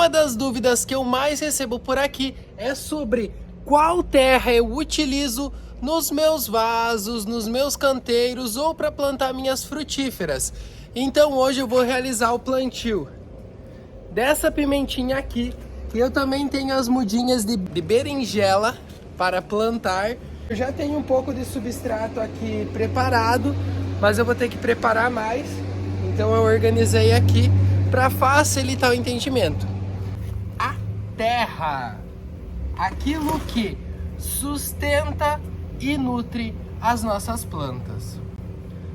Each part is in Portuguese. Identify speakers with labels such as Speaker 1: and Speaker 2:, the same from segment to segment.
Speaker 1: Uma das dúvidas que eu mais recebo por aqui é sobre qual terra eu utilizo nos meus vasos, nos meus canteiros ou para plantar minhas frutíferas. Então hoje eu vou realizar o plantio dessa pimentinha aqui. E eu também tenho as mudinhas de berinjela para plantar. Eu já tenho um pouco de substrato aqui preparado, mas eu vou ter que preparar mais. Então eu organizei aqui para facilitar o entendimento. A terra, aquilo que sustenta e nutre as nossas plantas.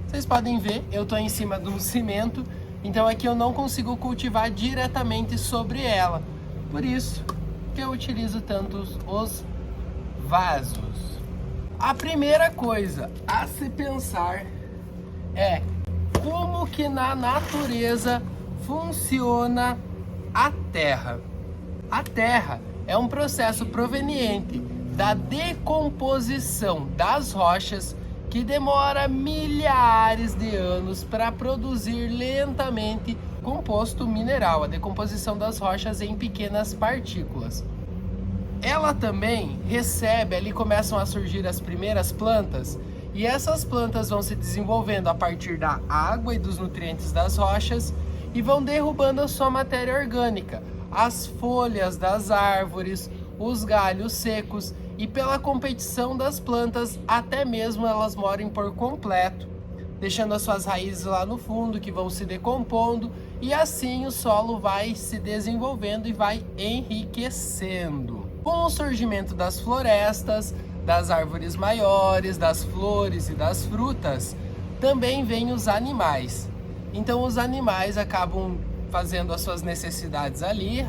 Speaker 1: Vocês podem ver, eu estou em cima de um cimento, então aqui eu não consigo cultivar diretamente sobre ela. Por isso que eu utilizo tanto os vasos. A primeira coisa a se pensar é como que na natureza funciona a terra. A terra é um processo proveniente da decomposição das rochas que demora milhares de anos para produzir lentamente composto mineral, a decomposição das rochas em pequenas partículas. Ela também recebe, ali começam a surgir as primeiras plantas, e essas plantas vão se desenvolvendo a partir da água e dos nutrientes das rochas e vão derrubando a sua matéria orgânica, as folhas das árvores, os galhos secos, e pela competição das plantas, até mesmo elas morrem por completo, deixando as suas raízes lá no fundo, que vão se decompondo, e assim o solo vai se desenvolvendo e vai enriquecendo. Com o surgimento das florestas, das árvores maiores, das flores e das frutas, também vêm os animais. Então os animais acabam fazendo as suas necessidades ali,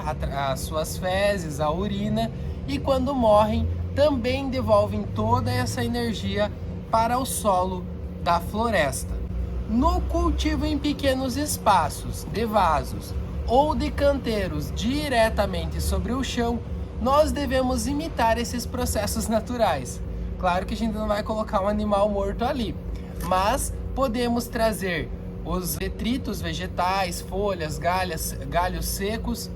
Speaker 1: as suas fezes, a urina, e quando morrem, também devolvem toda essa energia para o solo da floresta. No cultivo em pequenos espaços, de vasos ou de canteiros diretamente sobre o chão, nós devemos imitar esses processos naturais. Claro que a gente não vai colocar um animal morto ali, mas podemos trazer os detritos vegetais, folhas, galhos secos,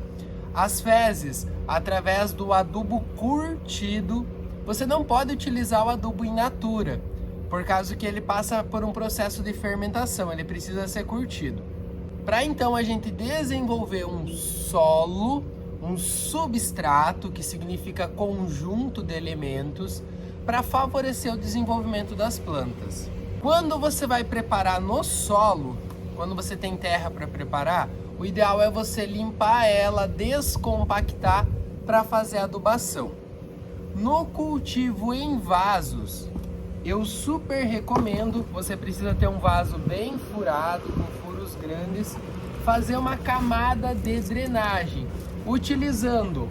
Speaker 1: as fezes, através do adubo curtido. Você não pode utilizar o adubo in natura, por causa que ele passa por um processo de fermentação, ele precisa ser curtido. Para então a gente desenvolver um solo, um substrato, que significa conjunto de elementos, para favorecer o desenvolvimento das plantas. Quando você vai preparar no solo, quando você tem terra para preparar, o ideal é você limpar ela, descompactar para fazer a adubação. No cultivo em vasos, eu super recomendo, você precisa ter um vaso bem furado, com furos grandes, fazer uma camada de drenagem, utilizando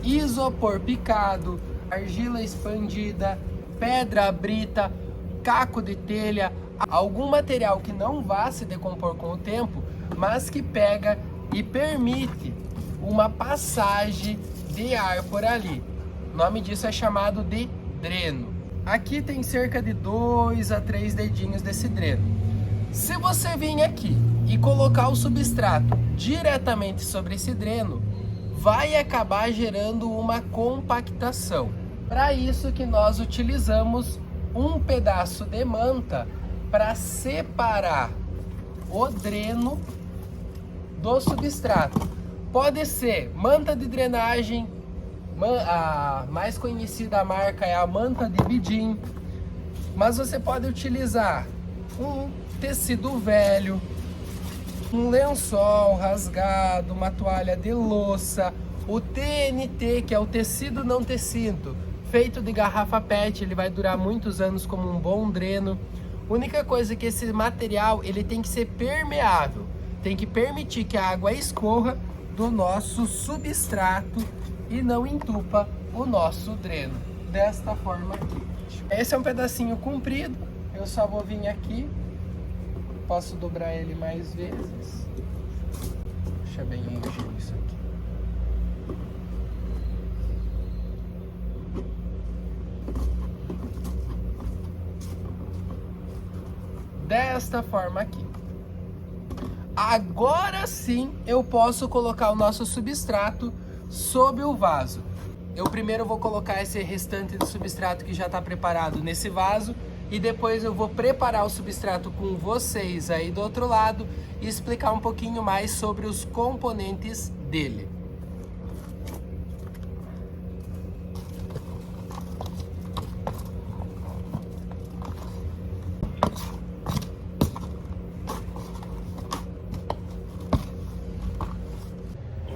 Speaker 1: isopor picado, argila expandida, pedra brita, caco de telha, algum material que não vá se decompor com o tempo, mas que pega e permite uma passagem de ar por ali. O nome disso é chamado de dreno. Aqui tem cerca de 2 a 3 dedinhos desse dreno. Se você vir aqui e colocar o substrato diretamente sobre esse dreno, vai acabar gerando uma compactação. Para isso que nós utilizamos um pedaço de manta para separar o dreno do substrato. Pode ser manta de drenagem, a mais conhecida marca é a manta de Bidim, mas você pode utilizar um tecido velho, um lençol rasgado, uma toalha de louça, o TNT, que é o tecido não tecido, feito de garrafa PET, ele vai durar muitos anos como um bom dreno. Única coisa é que esse material ele tem que ser permeável, tem que permitir que a água escorra do nosso substrato e não entupa o nosso dreno, desta forma aqui. Esse é um pedacinho comprido, eu só vou vir aqui, posso dobrar ele mais vezes. Deixa bem íngreme isso aqui. Desta forma aqui. Agora sim eu posso colocar o nosso substrato sob o vaso. Eu primeiro vou colocar esse restante de substrato que já está preparado nesse vaso e depois eu vou preparar o substrato com vocês aí do outro lado e explicar um pouquinho mais sobre os componentes dele.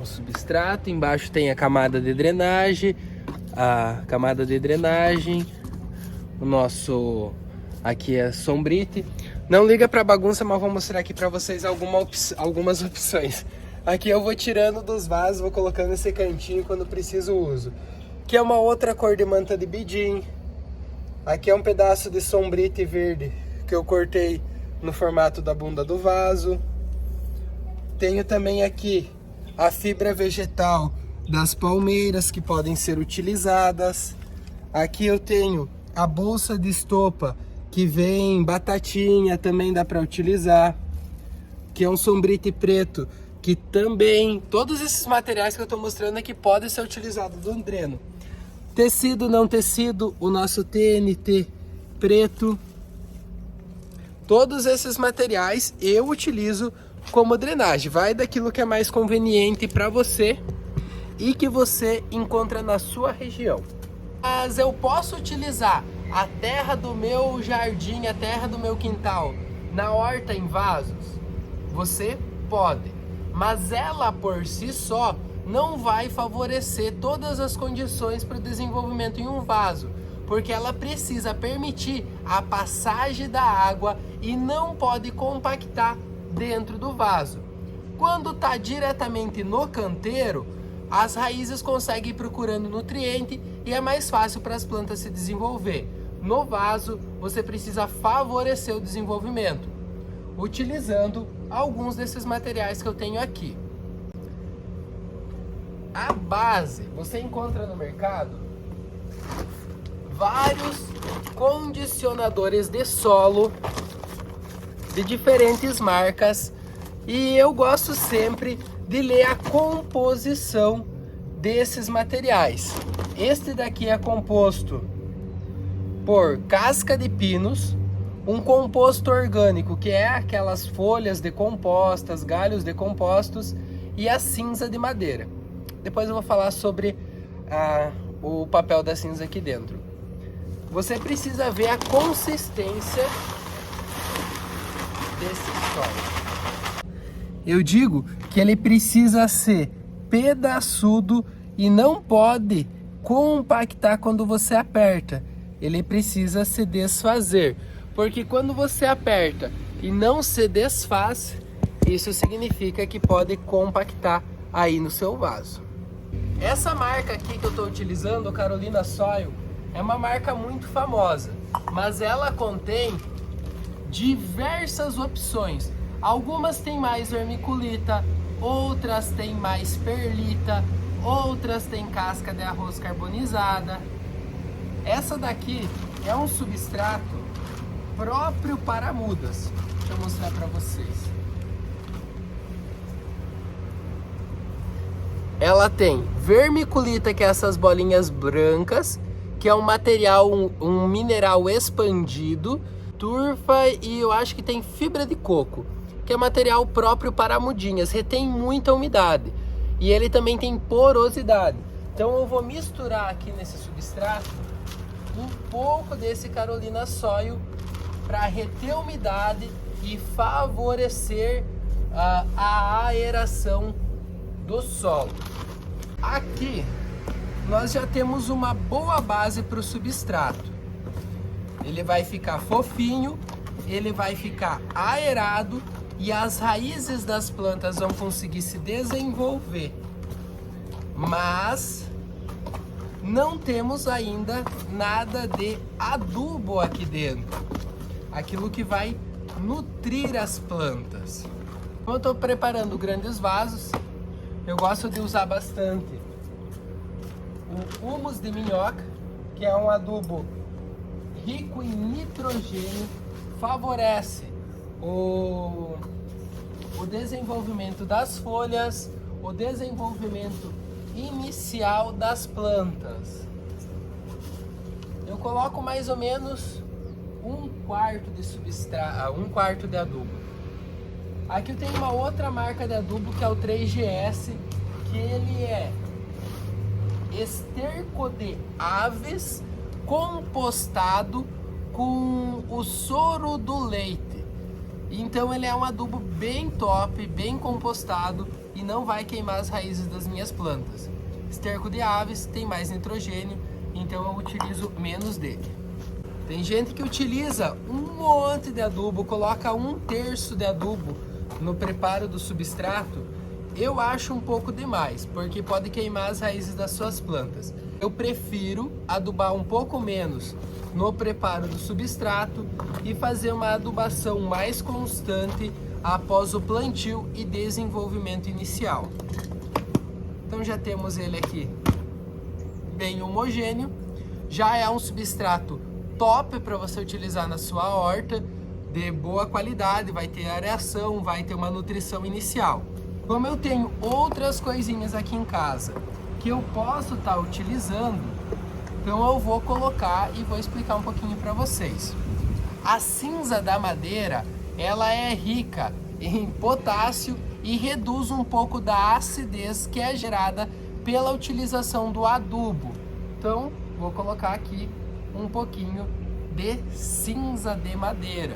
Speaker 1: O substrato, embaixo tem a camada de drenagem, o nosso aqui é sombrite. Não liga para bagunça, mas vou mostrar aqui para vocês algumas opções. Aqui eu vou tirando dos vasos, vou colocando esse cantinho quando preciso uso. Aqui é uma outra cor de manta de bidim. Aqui é um pedaço de sombrite verde que eu cortei no formato da bunda do vaso. Tenho também aqui a fibra vegetal das palmeiras que podem ser utilizadas. Aqui eu tenho a bolsa de estopa que vem batatinha, também dá para utilizar. Que é um sombrite preto que também, todos esses materiais que eu estou mostrando aqui podem ser utilizados no dreno. Tecido, não tecido, o nosso TNT preto. Todos esses materiais eu utilizo como drenagem. Vai daquilo que é mais conveniente para você e que você encontra na sua região. Mas eu posso utilizar a terra do meu jardim, a terra do meu quintal, na horta em vasos? Você pode, mas ela por si só não vai favorecer todas as condições para o desenvolvimento em um vaso, porque ela precisa permitir a passagem da água e não pode compactar dentro do vaso. Quando está diretamente no canteiro, as raízes conseguem ir procurando nutriente e é mais fácil para as plantas se desenvolver. No vaso, você precisa favorecer o desenvolvimento, utilizando alguns desses materiais que eu tenho aqui. A base, você encontra no mercado vários condicionadores de solo de diferentes marcas e eu gosto sempre de ler a composição desses materiais. Este daqui é composto por casca de pinos, um composto orgânico, que é aquelas folhas decompostas, galhos decompostos, e a cinza de madeira. Depois eu vou falar sobre o papel da cinza aqui dentro. Você precisa ver a consistência desse solo. Eu digo que ele precisa ser pedaçudo e não pode compactar quando você aperta. Ele precisa se desfazer, porque quando você aperta e não se desfaz, isso significa que pode compactar aí no seu vaso. Essa marca aqui que eu estou utilizando, Carolina Soil, é uma marca muito famosa, mas ela contém diversas opções. Algumas têm mais vermiculita, outras têm mais perlita, outras têm casca de arroz carbonizada. Essa daqui é um substrato próprio para mudas. Deixa eu mostrar para vocês. Ela tem vermiculita, que é essas bolinhas brancas, que é um material, um mineral expandido, turfa, e eu acho que tem fibra de coco, que é material próprio para mudinhas, retém muita umidade e ele também tem porosidade. Então eu vou misturar aqui nesse substrato um pouco desse Carolina Soil para reter umidade e favorecer a aeração do solo. Aqui nós já temos uma boa base para o substrato. Ele vai ficar fofinho, ele vai ficar aerado e as raízes das plantas vão conseguir se desenvolver. Mas não temos ainda nada de adubo aqui dentro, aquilo que vai nutrir as plantas. Como eu estou preparando grandes vasos, eu gosto de usar bastante o humus de minhoca, que é um adubo rico em nitrogênio, favorece o o desenvolvimento das folhas, o desenvolvimento inicial das plantas. Eu coloco mais ou menos 1/4 de substrato, 1/4 de adubo. Aqui eu tenho uma outra marca de adubo que é o 3GS, que ele é esterco de aves compostado com o soro do leite. Então ele é um adubo bem top, bem compostado e não vai queimar as raízes das minhas plantas. Esterco de aves tem mais nitrogênio, então eu utilizo menos dele. Tem gente que utiliza um monte de adubo, coloca 1/3 de adubo no preparo do substrato. Eu acho um pouco demais, porque pode queimar as raízes das suas plantas. Eu prefiro adubar um pouco menos no preparo do substrato e fazer uma adubação mais constante após o plantio e desenvolvimento inicial. Então já temos ele aqui bem homogêneo, já é um substrato top para você utilizar na sua horta, de boa qualidade, vai ter areação, vai ter uma nutrição inicial. Como eu tenho outras coisinhas aqui em casa que eu posso estar utilizando, então eu vou colocar e vou explicar um pouquinho para vocês. A cinza da madeira, ela é rica em potássio e reduz um pouco da acidez que é gerada pela utilização do adubo. Então, vou colocar aqui um pouquinho de cinza de madeira.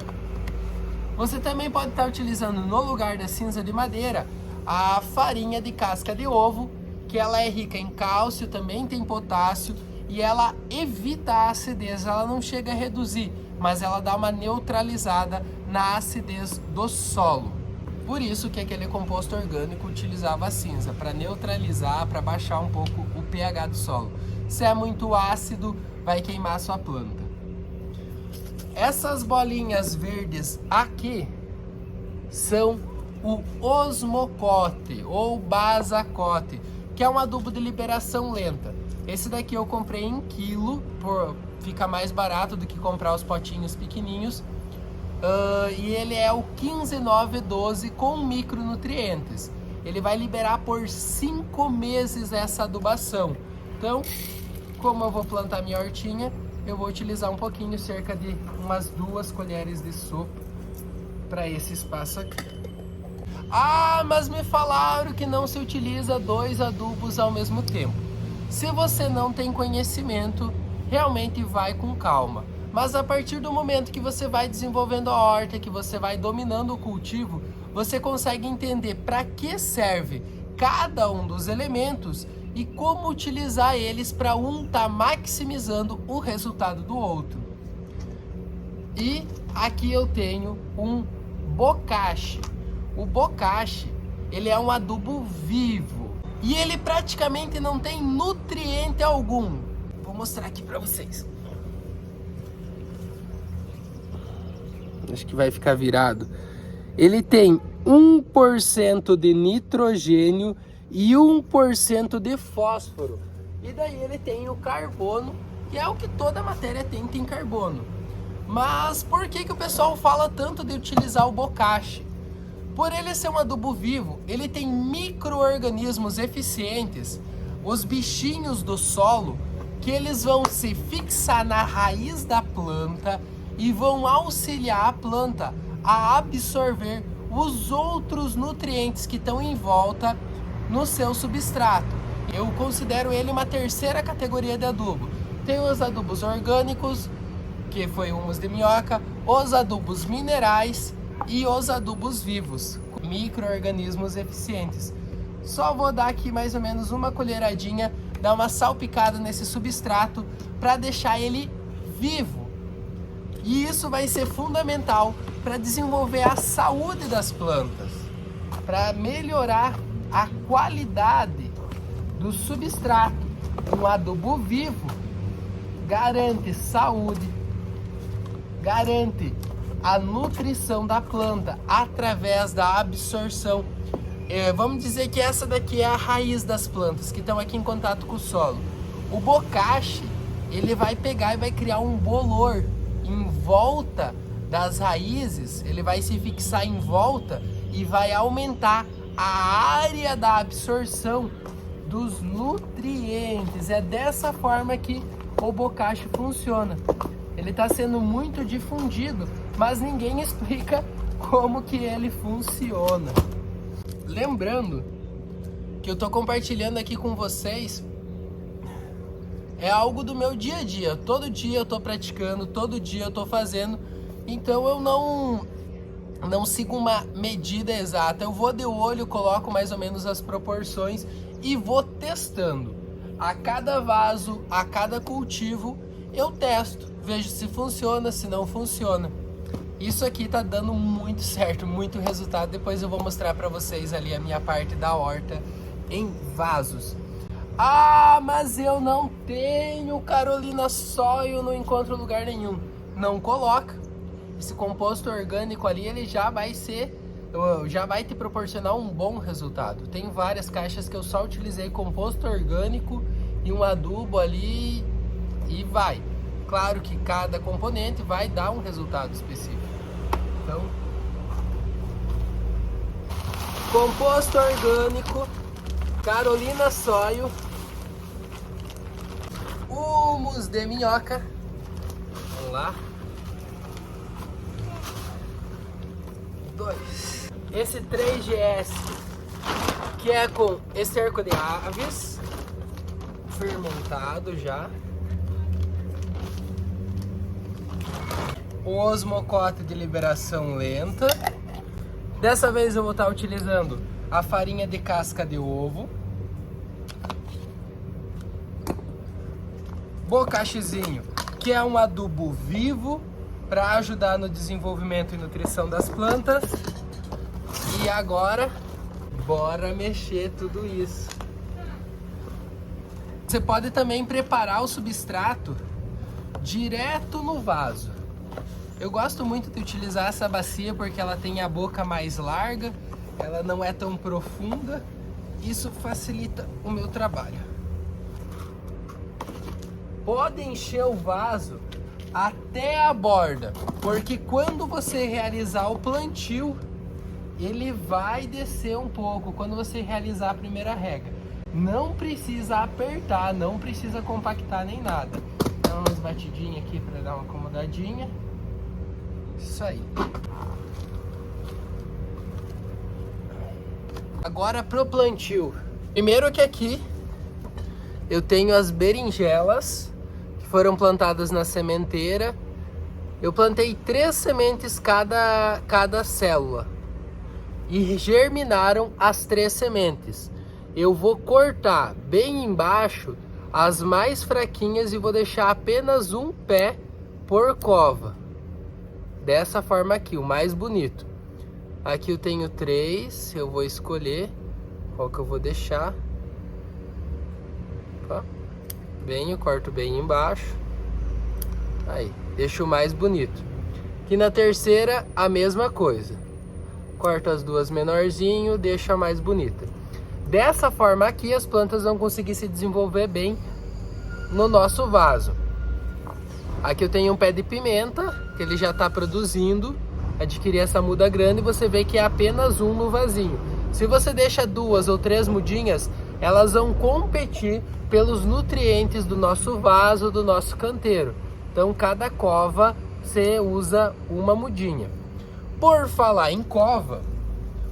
Speaker 1: Você também pode estar utilizando no lugar da cinza de madeira a farinha de casca de ovo, que ela é rica em cálcio, também tem potássio e ela evita a acidez. Ela não chega a reduzir, mas ela dá uma neutralizada na acidez do solo. Por isso que aquele composto orgânico utilizava a cinza, para neutralizar, para baixar um pouco o pH do solo. Se é muito ácido, vai queimar a sua planta. Essas bolinhas verdes aqui são o osmocote ou basacote, que é um adubo de liberação lenta. Esse daqui eu comprei em quilo, fica mais barato do que comprar os potinhos pequenininhos. E ele é o 15912 com micronutrientes. Ele vai liberar por 5 meses essa adubação. Então, como eu vou plantar minha hortinha, eu vou utilizar um pouquinho, cerca de umas 2 colheres de sopa para esse espaço aqui. Ah, mas me falaram que não se utiliza 2 adubos ao mesmo tempo. Se você não tem conhecimento, realmente vai com calma. Mas a partir do momento que você vai desenvolvendo a horta, que você vai dominando o cultivo, você consegue entender para que serve cada um dos elementos e como utilizar eles para um estar maximizando o resultado do outro. E aqui eu tenho um bocashi. O bocashi, ele é um adubo vivo e ele praticamente não tem nutriente algum. Vou mostrar aqui para vocês. Acho que vai ficar virado. Ele tem 1% de nitrogênio e 1% de fósforo. E daí ele tem o carbono, que é o que toda matéria tem carbono. Mas por que o pessoal fala tanto de utilizar o bocashi? Por ele ser um adubo vivo, ele tem micro-organismos eficientes, os bichinhos do solo, que eles vão se fixar na raiz da planta e vão auxiliar a planta a absorver os outros nutrientes que estão em volta no seu substrato. Eu considero ele uma terceira categoria de adubo. Tem os adubos orgânicos, que foi humus de minhoca, os adubos minerais e os adubos vivos, micro-organismos eficientes. Só vou dar aqui mais ou menos uma colheradinha, dar uma salpicada nesse substrato para deixar ele vivo. E isso vai ser fundamental para desenvolver a saúde das plantas, para melhorar a qualidade do substrato. Um adubo vivo garante saúde, garante a nutrição da planta através da absorção. Vamos dizer que essa daqui é a raiz das plantas que estão aqui em contato com o solo. O bocashi, ele vai pegar e vai criar um bolor em volta das raízes, ele vai se fixar em volta e vai aumentar a área da absorção dos nutrientes. É dessa forma que o bokashi funciona. Ele está sendo muito difundido, mas ninguém explica como que ele funciona. Lembrando que eu estou compartilhando aqui com vocês é algo do meu dia a dia. Todo dia eu estou praticando, todo dia eu estou fazendo. Então eu não sigo uma medida exata. Eu vou de olho, coloco mais ou menos as proporções e vou testando. A cada vaso, a cada cultivo, eu testo. Vejo se funciona, se não funciona. Isso aqui tá dando muito certo, muito resultado. Depois eu vou mostrar para vocês ali a minha parte da horta em vasos. Ah, mas eu não tenho Carolina Soil, não encontro lugar nenhum. Não coloca. Esse composto orgânico ali, ele já vai te proporcionar um bom resultado. Tem várias caixas que eu só utilizei composto orgânico e um adubo ali e vai. Claro que cada componente vai dar um resultado específico. Então, composto orgânico, Carolina Soil, humus de minhoca. Vamos lá. 2. Esse 3GS, que é com esterco de aves, fermentado já. O osmocote de liberação lenta. Dessa vez eu vou estar utilizando a farinha de casca de ovo. Bokashizinho, que é um adubo vivo para ajudar no desenvolvimento e nutrição das plantas. E agora, bora mexer tudo isso. Você pode também preparar o substrato direto no vaso. Eu gosto muito de utilizar essa bacia porque ela tem a boca mais larga, ela não é tão profunda. Isso facilita o meu trabalho. Pode encher o vaso até a borda, porque quando você realizar o plantio, ele vai descer um pouco quando você realizar a primeira rega. Não precisa apertar, não precisa compactar nem nada. Dá umas batidinhas aqui para dar uma acomodadinha. Isso aí. Agora pro plantio. Primeiro que aqui eu tenho as berinjelas que foram plantadas na sementeira. Eu plantei 3 sementes cada célula e germinaram as 3 sementes. Eu vou cortar bem embaixo as mais fraquinhas e vou deixar apenas um pé por cova. Dessa forma aqui, o mais bonito. Aqui eu tenho 3, eu vou escolher qual que eu vou deixar. Ó, eu corto bem embaixo. Aí, deixo o mais bonito. Aqui na terceira, a mesma coisa. Corto as 2 menorzinho, deixo a mais bonita. Dessa forma aqui, as plantas vão conseguir se desenvolver bem no nosso vaso. Aqui eu tenho um pé de pimenta, que ele já está produzindo. Adquiri essa muda grande e você vê que é apenas um no vasinho. Se você deixa 2 ou 3 mudinhas, elas vão competir pelos nutrientes do nosso vaso, do nosso canteiro. Então cada cova você usa uma mudinha. Por falar em cova,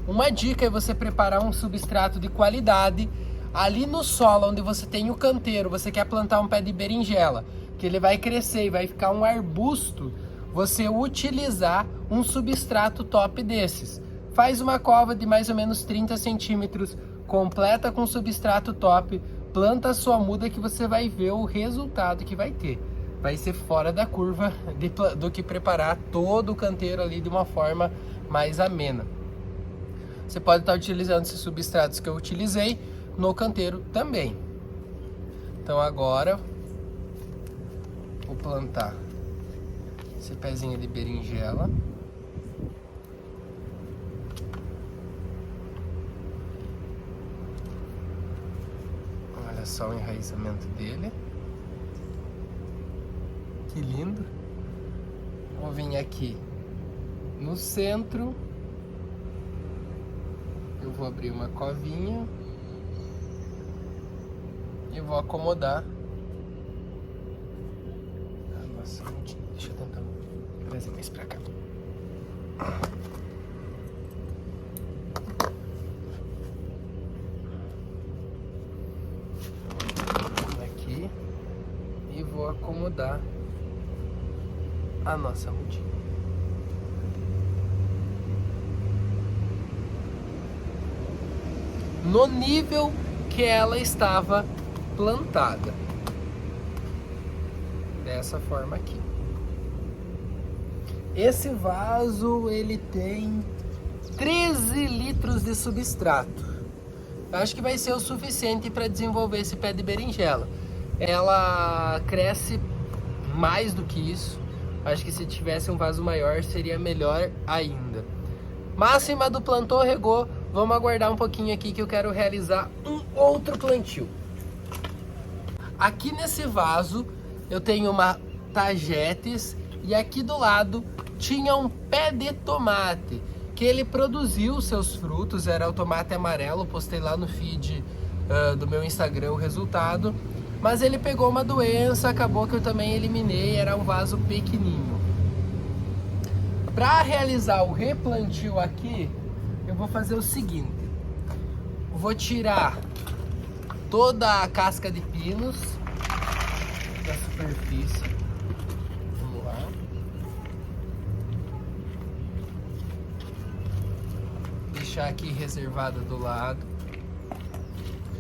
Speaker 1: uma dica é você preparar um substrato de qualidade ali no solo onde você tem o canteiro. Você quer plantar um pé de berinjela, que ele vai crescer e vai ficar um arbusto, você utilizar um substrato top desses. Faz uma cova de mais ou menos 30 centímetros, completa com substrato top, planta a sua muda que você vai ver o resultado que vai ter. Vai ser fora da curva do que preparar todo o canteiro ali de uma forma mais amena. Você pode estar utilizando esses substratos que eu utilizei no canteiro também. Então agora vou plantar esse pezinho de berinjela. Olha só o enraizamento dele. Que lindo. Vou vir aqui no centro Eu vou abrir uma covinha e vou acomodar. Nossa, deixa eu tentar trazer mais pra cá. Aqui. E vou acomodar a nossa mudinha. No nível que ela estava plantada. Dessa forma aqui. Esse vaso ele tem 13 litros de substrato. Eu acho que vai ser o suficiente para desenvolver esse pé de berinjela. Ela cresce mais do que isso. Acho que se tivesse um vaso maior seria melhor ainda. Máxima do plantou, regou. Vamos aguardar um pouquinho aqui que eu quero realizar um outro plantio. Aqui nesse vaso eu tenho uma tagetes e aqui do lado tinha um pé de tomate que ele produziu seus frutos, era o tomate amarelo, postei lá no feed do meu Instagram o resultado, mas ele pegou uma doença, acabou que eu também eliminei, era um vaso pequenininho. Para realizar o replantio aqui, eu vou fazer o seguinte, vou tirar toda a casca de pinos da superfície. Vamos lá. Deixar aqui reservada do lado.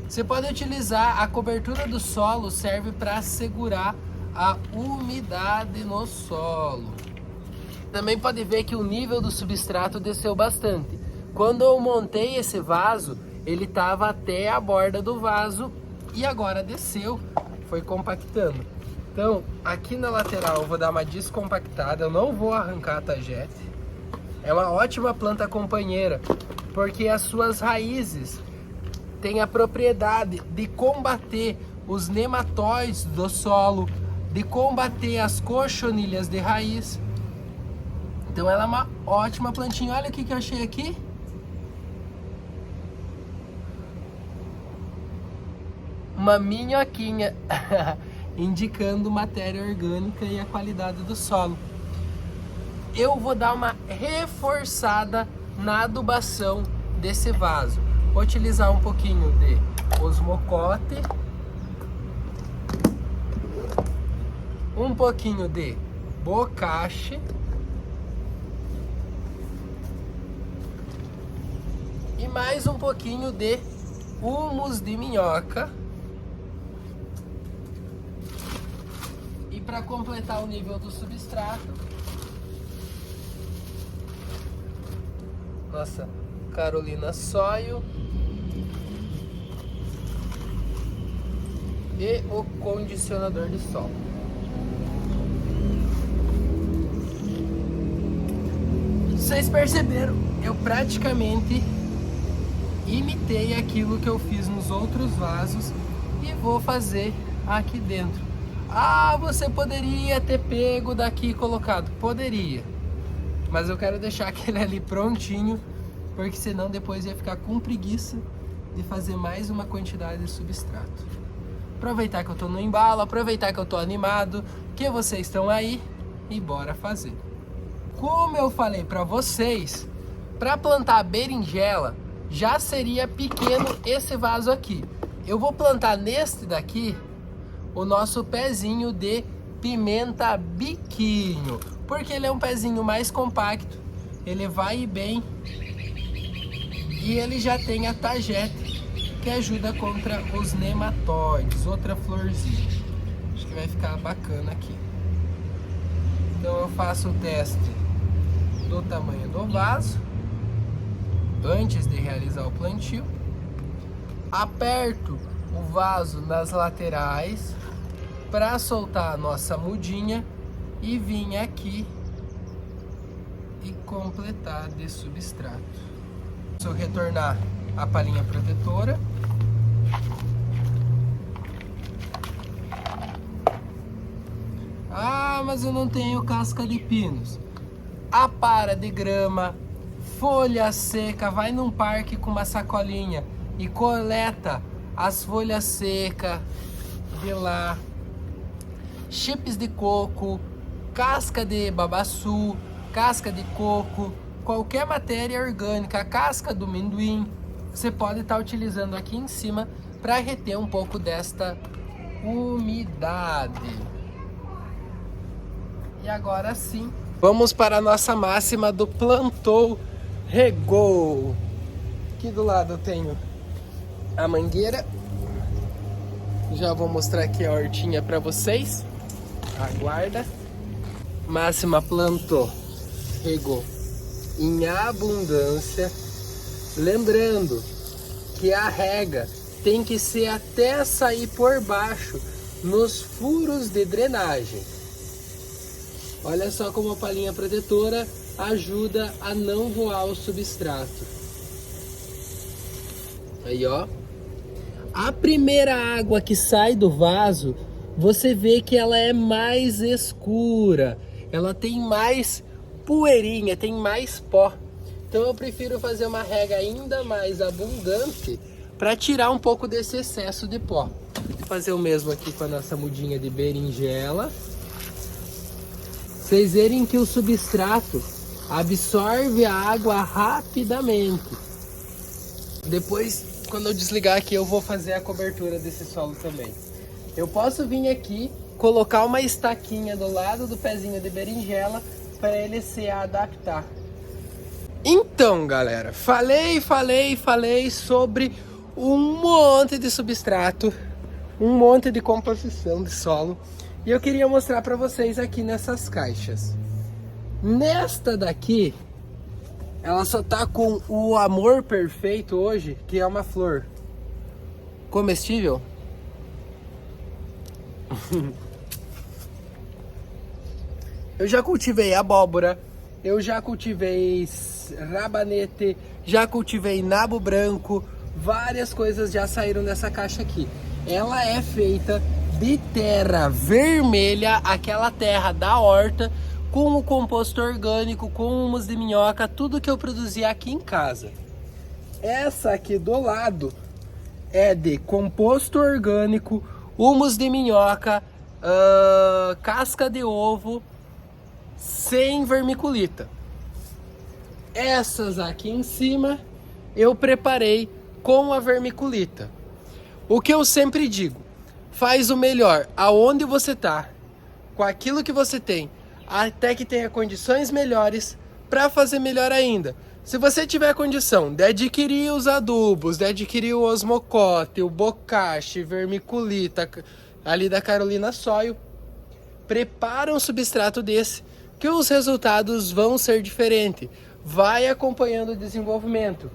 Speaker 1: Você pode utilizar a cobertura do solo, serve para segurar a umidade no solo. Também pode ver que o nível do substrato desceu bastante. Quando eu montei esse vaso, ele estava até a borda do vaso e agora desceu, foi compactando. Então, aqui na lateral eu vou dar uma descompactada, eu não vou arrancar a tagete. É uma ótima planta companheira, porque as suas raízes têm a propriedade de combater os nematóides do solo, de combater as cochonilhas de raiz. Então ela é uma ótima plantinha. Olha o que eu achei aqui. Uma minhoquinha, indicando matéria orgânica e a qualidade do solo. Eu vou dar uma reforçada na adubação desse vaso. Vou utilizar um pouquinho de osmocote, um pouquinho de bocache e mais um pouquinho de humus de minhoca. E para completar o nível do substrato, nossa Carolina Soil e o condicionador de solo. Vocês perceberam? Eu praticamente imitei aquilo que eu fiz nos outros vasos e vou fazer aqui dentro. Ah, você poderia ter pego daqui e colocado. Poderia. Mas eu quero deixar aquele ali prontinho, porque senão depois ia ficar com preguiça de fazer mais uma quantidade de substrato. Aproveitar que eu tô no embalo, aproveitar que eu tô animado, que vocês estão aí e bora fazer. Como eu falei para vocês, para plantar berinjela já seria pequeno esse vaso aqui. Eu vou plantar neste daqui o nosso pezinho de pimenta biquinho, porque ele é um pezinho mais compacto, ele vai ir bem e ele já tem a tagete que ajuda contra os nematóides, outra florzinha. Acho que vai ficar bacana aqui. Então eu faço o teste do tamanho do vaso antes de realizar o plantio. Aperto o vaso nas laterais para soltar a nossa mudinha e vim aqui e completar de substrato. Se eu retornar a palhinha protetora, ah, mas eu não tenho casca de pinos. A para de grama, folha seca, vai num parque com uma sacolinha e coleta as folhas secas de lá, chips de coco, casca de babaçu, casca de coco, qualquer matéria orgânica, casca do amendoim, você pode estar utilizando aqui em cima para reter um pouco desta umidade. E agora sim, vamos para a nossa máxima do plantou, regou. Aqui do lado eu tenho a mangueira. Já vou mostrar aqui a hortinha para vocês. Aguarda. Máxima plantou, regou em abundância. Lembrando que a rega tem que ser até sair por baixo nos furos de drenagem. Olha só como a palhinha protetora ajuda a não voar o substrato. Aí, ó. A primeira água que sai do vaso, você vê que ela é mais escura. Ela tem mais poeirinha, tem mais pó. Então eu prefiro fazer uma rega ainda mais abundante para tirar um pouco desse excesso de pó. Vou fazer o mesmo aqui com a nossa mudinha de berinjela. Vocês verem que o substrato absorve a água rapidamente. Depois, quando eu desligar aqui, eu vou fazer a cobertura desse solo também. Eu posso vir aqui, colocar uma estaquinha do lado do pezinho de berinjela para ele se adaptar. Então, galera, falei sobre um monte de substrato, um monte de composição de solo. E eu queria mostrar para vocês aqui nessas caixas. Nesta daqui, ela só tá com o amor perfeito hoje, que é uma flor comestível. Eu já cultivei abóbora, eu já cultivei rabanete, já cultivei nabo branco, várias coisas já saíram dessa caixa aqui. Ela é feita de terra vermelha, aquela terra da horta, com o composto orgânico, com humus de minhoca, tudo que eu produzi aqui em casa. Essa aqui do lado é de composto orgânico, humus de minhoca, casca de ovo, sem vermiculita. Essas aqui em cima eu preparei com a vermiculita. O que eu sempre digo, faz o melhor aonde você tá, com aquilo que você tem, até que tenha condições melhores para fazer melhor ainda. Se você tiver condição de adquirir os adubos, de adquirir o osmocote, o bocache, vermiculita, ali da Carolina Soil, prepara um substrato desse, que os resultados vão ser diferentes. Vai acompanhando o desenvolvimento.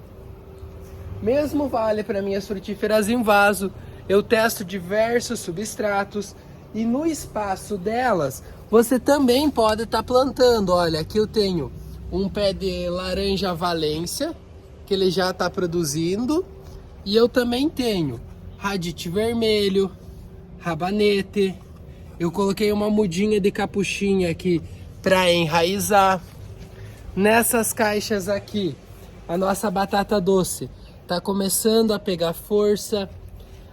Speaker 1: Mesmo vale para minhas frutíferas em vaso. Eu testo diversos substratos e no espaço delas você também pode estar plantando. Olha, aqui eu tenho um pé de laranja Valência, que ele já está produzindo. E eu também tenho radite vermelho, rabanete. Eu coloquei uma mudinha de capuchinha aqui para enraizar. Nessas caixas aqui, a nossa batata doce está começando a pegar força.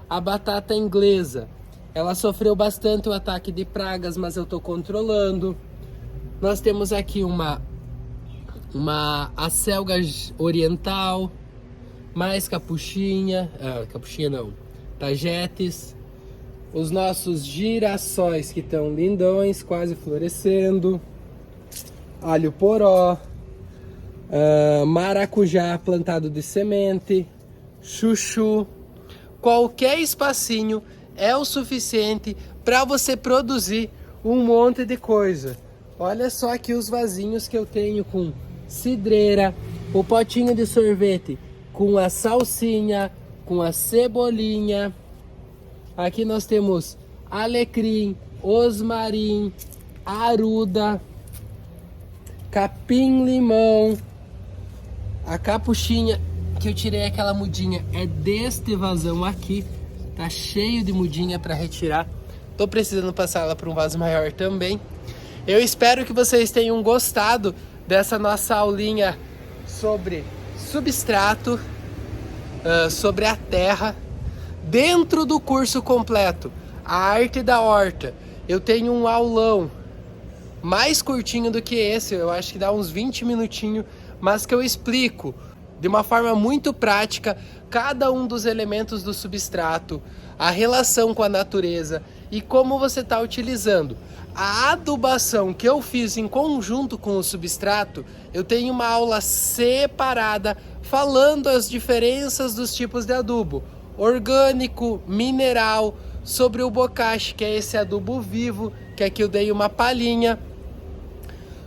Speaker 1: A batata inglesa, ela sofreu bastante o ataque de pragas, mas eu estou controlando. Nós temos aqui uma acelga oriental, mais capuchinha, capuchinha não, tagetes. Os nossos girassóis que estão lindões, quase florescendo. Alho poró, maracujá plantado de semente, chuchu. Qualquer espacinho é o suficiente para você produzir um monte de coisa. Olha só aqui os vasinhos que eu tenho com cidreira, o potinho de sorvete com a salsinha, com a cebolinha. Aqui nós temos alecrim, osmarim, aruda, capim-limão, a capuchinha que eu tirei aquela mudinha é deste vasão aqui, tá cheio de mudinha para retirar. Tô precisando passar ela para um vaso maior também. Eu espero que vocês tenham gostado dessa nossa aulinha sobre substrato, sobre a terra, dentro do curso completo, a arte da horta. Eu tenho um aulão mais curtinho do que esse, eu acho que dá uns 20 minutinhos, mas que eu explico de uma forma muito prática cada um dos elementos do substrato, a relação com a natureza e como você está utilizando. A adubação que eu fiz em conjunto com o substrato, eu tenho uma aula separada falando as diferenças dos tipos de adubo, orgânico, mineral, sobre o bokashi, que é esse adubo vivo, que aqui eu dei uma palhinha,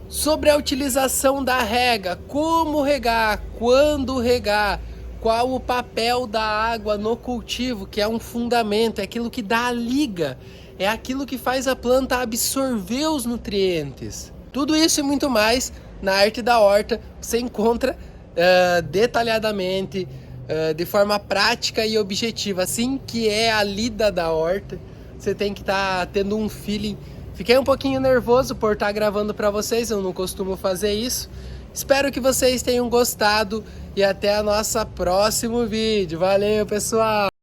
Speaker 1: sobre a utilização da rega, como regar, quando regar, qual o papel da água no cultivo, que é um fundamento, é aquilo que dá a liga, é aquilo que faz a planta absorver os nutrientes. Tudo isso e muito mais na arte da horta você encontra detalhadamente, de forma prática e objetiva, assim que é a lida da horta. Você tem que estar tendo um feeling. Fiquei um pouquinho nervoso por estar gravando para vocês, eu não costumo fazer isso. Espero que vocês tenham gostado e até o nosso próximo vídeo. Valeu, pessoal!